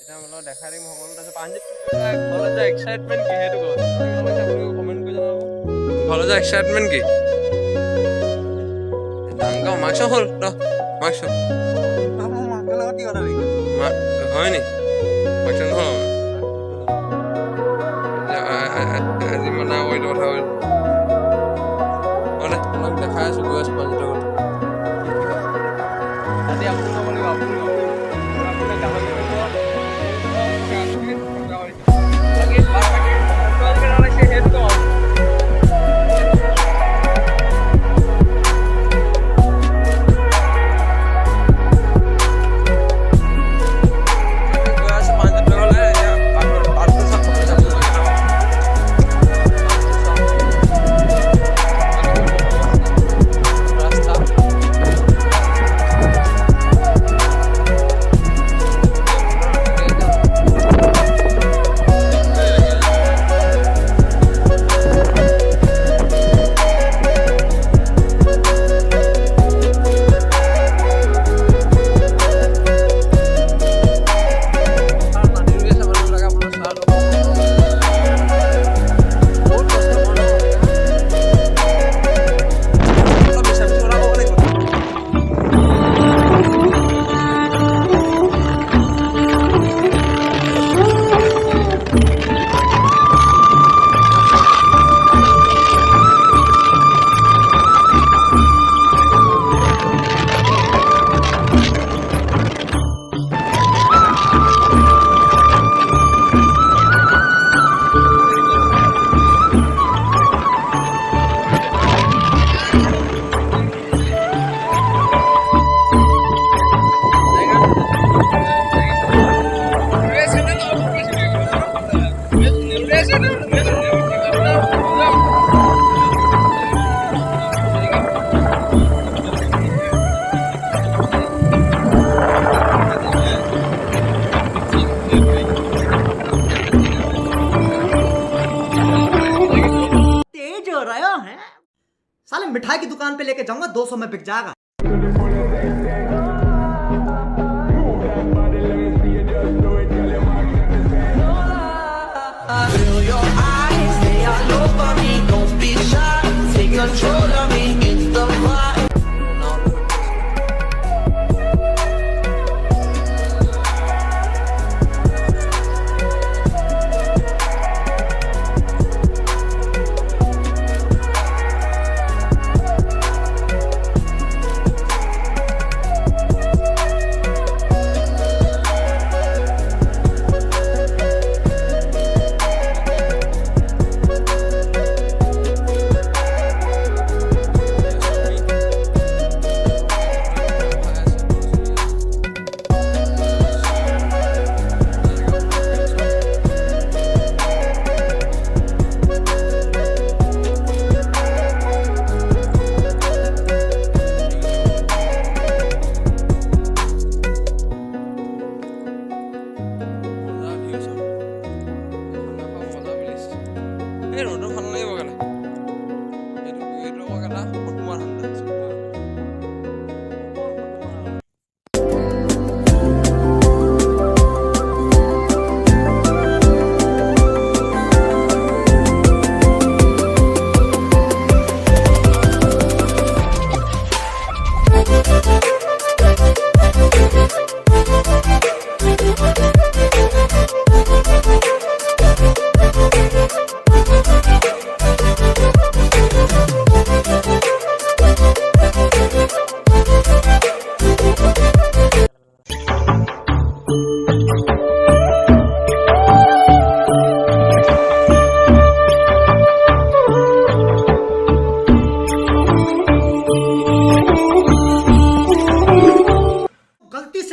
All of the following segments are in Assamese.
এতিয়া মই দেখাই দিম সকলো তাৰপিছত 5 ঘৰলৈ যোৱা এক্সাইটমেণ্ট কি সেইটো কমেণ্ট কৰি জনাব ঘৰলৈ যোৱা এক্সাইটমেণ্ট কি ডাঙৰ মাক্স হ'ল মাক্স হয় নি মাক্স নহয় আজি মানে এইটো কথা হয় তোমাক দেখাই আছো গৈ আছো 5 কথা আজি আপুনি ক'ব লাগিব আপুনি গাহৰি साले मिठाई की दुकान पे लेके जाऊंगा 200 में बिक जाएगा।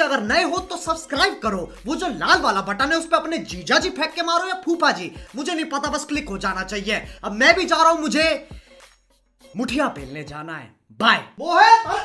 अगर नए हो तो सब्सक्राइब करो, वो जो लाल वाला बटन है उस पे अपने जीजा जी फेंक के मारो या फूफा जी, मुझे नहीं पता, बस क्लिक हो जाना चाहिए। अब मैं भी जा रहा हूं, मुझे मुठिया पेलने जाना है। बाय। वो है